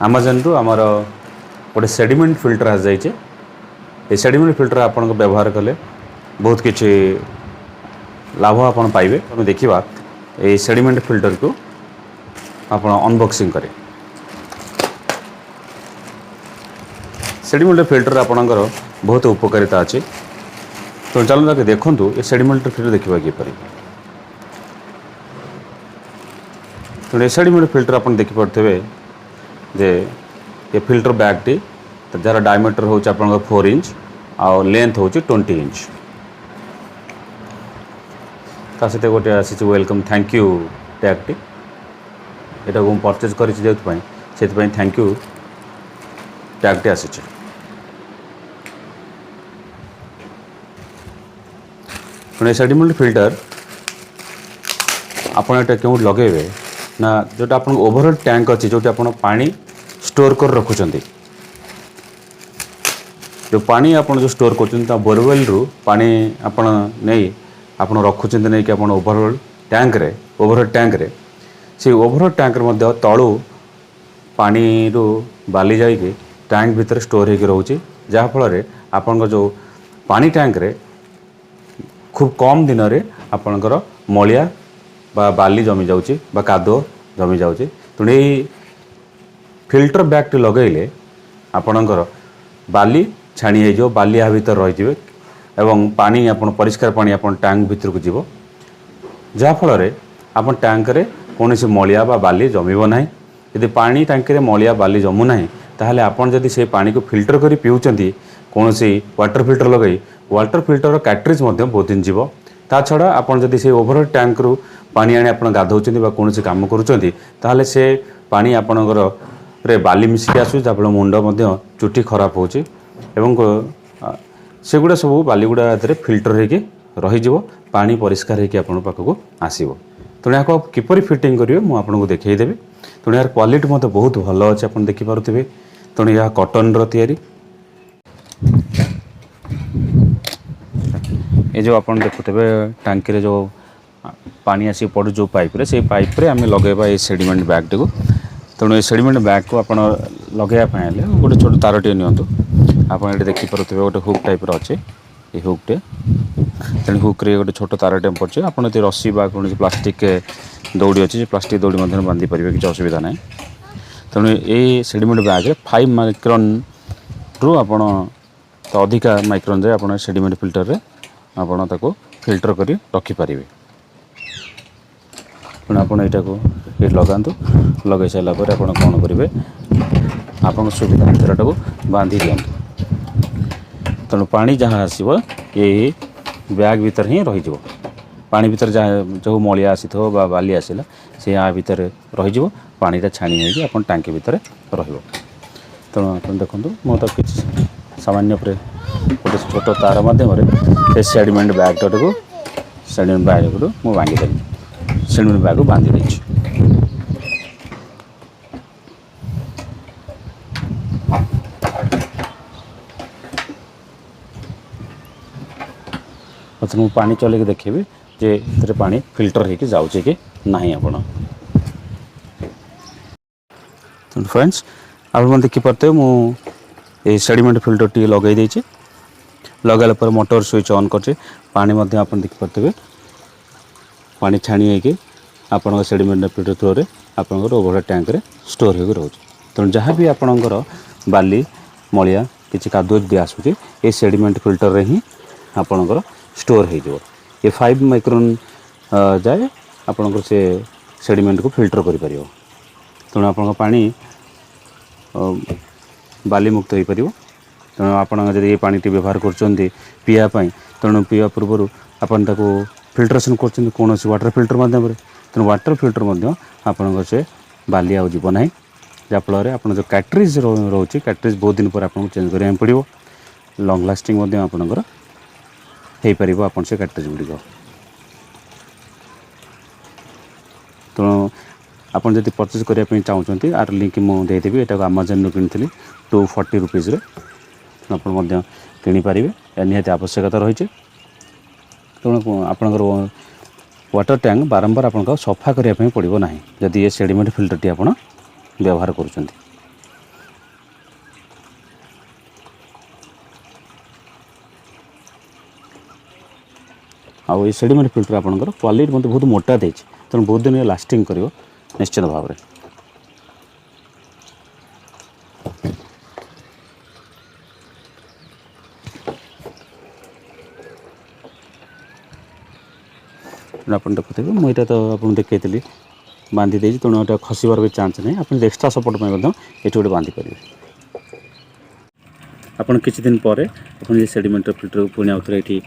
आमाजन रु आमर गोटे सेडिमेंट फिल्टर आ जाइए। ये सेडिमेंट फिल्टर आपण व्यवहार कले बहुत किसी लाभ आप पाइबे। तो देखा ये सेडिमेंट फिल्टर को आप अनबॉक्सिंग करें। सेडिमेंट फिल्टर आपणकर बहुत उपकारिता अच्छी। तो चलते देखूँ ये सेडिमेंट फिल्टर देखा किपर। तो ये सेडिमेंट फिल्टर आप देखिपे जे ये filter bag T jar diameter हूँ आप 4 इंच आउ लेंथ हूँ 20 इंच। ता सहित गोटे आसी welcome thank you tag T यहाँ को परचेज कर थैंक यू टैग टी आसी। सेडिमेंट फिल्टर आप क्यों लगे ना जोटा आप ओवरऑल टैंक अच्छी जो आप पानी स्टोर कर रखुंट जो पानी आप जो स्टोर कर बोरवेल रु पानी आपण नहीं आप रखुंट नहीं कि ओवरऑल टैंक रे ओवरऑल टैंक रे से ओवरऑल टैंक रे तलू पानी रु बाली जाइए टैंक भितर स्टोर होकर रोचे जहाँफल आपण जो पानी टैंक रे खूब कम दिन में आपणकर मलिया बा बाली जमी जाऊँगी बा कादुओ जमी जाऊँगी। तेणु फिल्टर बैग टी लगेले आपणकर बाली छाणी हो बाली या भीतर रही एवं पानी आप परिष्कार पानी आप टैंक भीतर को जीव जहाँफल आप टैंक रे कौन मलिया बा बाली जमीब ना। यदि पानी टैंक रे मलिया बाली जमू ना ताहले आपन जदि से पानी को फिल्टर करी पिउचंती कौन वाटर फिल्टर लगे वाटर फिल्टर कैट्रिज बहुत दिन जीव। ता छड़ा आपन जदि से ओवरऑल टैंक रु पानी आनी आप गाधौचंती बा कौन काम करुचंती ताहले से पानी आपणकर रे बाली मिसिक आसु जहाँफल मुंड चुटी खराब होची एवं सेगुड़ा सब बालीगुड़ा फिल्टर होगी रही पानी परिष्कार होगी आपण पाखक आसो। तेणु यहाँ किपरि फिटिंग करेंगे मुझे आपको देखईदेवी। तेणु यार क्वालिटी मत बहुत भल अच्छे आप देखिपे। तेणु यह कॉटन रो तैयारी ये जो आप देखुवे टांकी रे जो पानी आसी पड़ू जो पाइप रे से पाइप रे आम लगेबा ये सेडिमेंट बैग टी को। तेणु ये सेडिमेंट बैग को आप लगेवाई गोटे छोट तार टे नियंतु आप ये देखिपे गोटे हुक टाइप अच्छे ये हुक टे। तेणु हुक रे गोटे छोट तार टे पड़े आप रस्सी बा कौन प्लास्टिक दौड़ी अच्छी प्लास्टिक दौड़ी बांधि पारे किसी असुविधा ना। तेणु ये सेडिमेंट बैग रे 5 माइक्रोन रु आप अधिका माइक्रोन जाए आप सेडिमेंट फिल्टर रे आपड़ ताको फिल्टर करी रखिपारे। तेणु आप ये लगातु लगे सारापर आप कौन करेंगे आप सुविधा अनुसार को बांधि दिंतु। तेणु पानी जहाँ आसो ये बैग भीतर ही रही पानी भीतर जहाँ जो मलिया आसी थो बा बाली आसला से यहाँ भीतर रही पानीटा छाणी होगी आप टांकी भीतर रही। तेणु आप देखो मो तो किसी सामान्य गोटे छोट तार मध्यम सेडिमेंट बैग टाट को सेडिमेंट बैग को मुझे बांधिदेली सेडिमेंट बैग को बांधि देछि। मुझे पानी चल देखी जे इतने पानी फिल्टर होके जाऊँचे कि नहीं आप फ्रेंड्स आप देखिपे मुझे सेडिमेंट फिल्टर टी लगे देछि। लगाला पर मोटर स्विच ऑन कर पानी आप देखिपे पानी छाणी होगी आप सेडिमेंट फिल्टर थ्रो रे आपंकर ओवरऑल टैंक रे स्टोर होकर रोचे। तेणु जहाँ भी आपणकर बाली मलिया किसी कादुओ भी आसूँ ये सेडिमेंट फिल्टर रे ही आपणकर स्टोर हो। ये 5 माइक्रोन जाए आपणकर से सेडिमेंट को फिल्टर कर पार। तेणु आप पानी बाली मुक्त हो पार। तेणु आप ये पानी टी व्यवहार कर पीवाई तेणु पीवा पूर्व आपन ताको फिल्ट्रेशन कर कौन वाटर फिल्टर मध्यम तेणु वाटर फिल्टर आपन से बाली आउ जीव ना जहाँफल आप जो कैट्रिज रोचे कैट्रिज बहुत दिन पर आपको चेंज करा पड़ो लंग लास्टिंग आपंकर हो पार आप से कैट्रिज गुड़िक। तेणु आप जब परचेज करने चाहते आर लिंक मुझे देदेवी यहाँ आमाजन किनी 240 रुपीज आप किनीपारे निहाती आवश्यकता रही। तेणु आपंकर वाटर टैंक बारंबार आपको सफा करने पड़ो ना जदि ये सेडिमेंट फिल्टर टी आप व्यवहार करुँच। ଆଉ ଏ ସେଡ଼ିମେଣ୍ଟ ଫିଲ୍ଟର ଆପଣଙ୍କର କ୍ୱାଲିଟି ମଧ୍ୟ ବହୁତ ମୋଟା ଦେଇଛି, ତେଣୁ ବହୁତ ଦିନ ଲାଷ୍ଟିଂ କରିବ ନିଶ୍ଚିତ ଭାବରେ। ଆପଣ ଦେଖୁଥିବେ ମୁଁ ଏଇଟା ତ ଆପଣଙ୍କୁ ଦେଖାଇଥିଲି ବାନ୍ଧି ଦେଇଛି, ତେଣୁ ଏଇଟା ଖସିବାର ବି ଚାନ୍ସ ନାହିଁ। ଆପଣ ଏକ୍ସଟ୍ରା ସପୋର୍ଟ ପାଇଁ ମଧ୍ୟ ଏଠି ଗୋଟେ ବାନ୍ଧି ପାରିବେ। ଆପଣ କିଛି ଦିନ ପରେ ଆପଣ ଏ ସେଡ଼ିମେଣ୍ଟର ଫିଲ୍ଟରକୁ ପୁଣି ଆଉଥରେ ଏଠି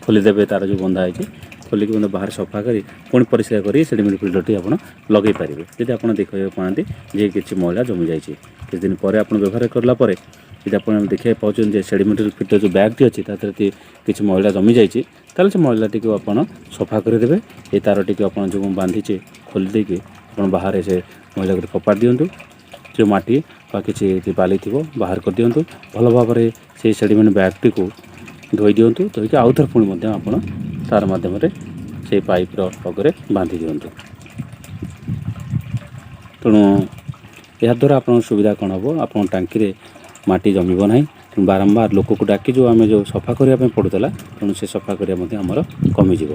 ଖୋଲିଦେବେ, ତାର ଯେଉଁ ବନ୍ଧା ହେଇଛି ଖୋଲିକି ମଧ୍ୟ ବାହାରେ ସଫା କରି ପୁଣି ପରିଷ୍କାର କରି ସେଡ଼ିମେଣ୍ଟ ଫିଲ୍ଟରଟି ଆପଣ ଲଗାଇ ପାରିବେ। ଯଦି ଆପଣ ଦେଖିବାକୁ ପାଆନ୍ତି ଯେ କିଛି ମଇଳା ଜମି ଯାଇଛି, କିଛି ଦିନ ପରେ ଆପଣ ବ୍ୟବହାର କଲା ପରେ ଯଦି ଆପଣ ଦେଖିବାକୁ ପାଉଛନ୍ତି ଯେ ସେଡ଼ିମେଣ୍ଟ ଫିଲ୍ଟର ଯେଉଁ ବ୍ୟାଗ୍ଟି ଅଛି ତା ଦେହରେ କିଛି ମଇଳା ଜମି ଯାଇଛି, ତାହେଲେ ସେ ମଇଳାଟିକୁ ଆପଣ ସଫା କରିଦେବେ। ଏ ତାରଟିକୁ ଆପଣ ଯେଉଁ ବାନ୍ଧିଛେ ଖୋଲି ଦେଇକି ଆପଣ ବାହାରେ ସେ ମଇଳାକୁ ଫୋପାଡ଼ି ଦିଅନ୍ତୁ। ଯେଉଁ ମାଟି ବା କିଛି ବାଲି ଥିବ ବାହାର କରିଦିଅନ୍ତୁ। ଭଲ ଭାବରେ ସେଇ ସେଡ଼ିମେଣ୍ଟ ବ୍ୟାଗ୍ଟିକୁ ଧୋଇ ଦିଅନ୍ତୁ। ଧୋଇକି ଆଉଥରେ ପୁଣି ମଧ୍ୟ ଆପଣ ତାର ମାଧ୍ୟମରେ ସେଇ ପାଇପ୍ର ଅଗରେ ବାନ୍ଧି ଦିଅନ୍ତୁ। ତେଣୁ ଏହାଦ୍ୱାରା ଆପଣଙ୍କ ସୁବିଧା କ'ଣ ହେବ, ଆପଣଙ୍କ ଟାଙ୍କିରେ ମାଟି ଜମିବ ନାହିଁ। ବାରମ୍ବାର ଲୋକକୁ ଡାକି ଆମେ ଯେଉଁ ସଫା କରିବା ପାଇଁ ପଡ଼ୁଥିଲା, ତେଣୁ ସେ ସଫା କରିବା ମଧ୍ୟ ଆମର କମିଯିବ।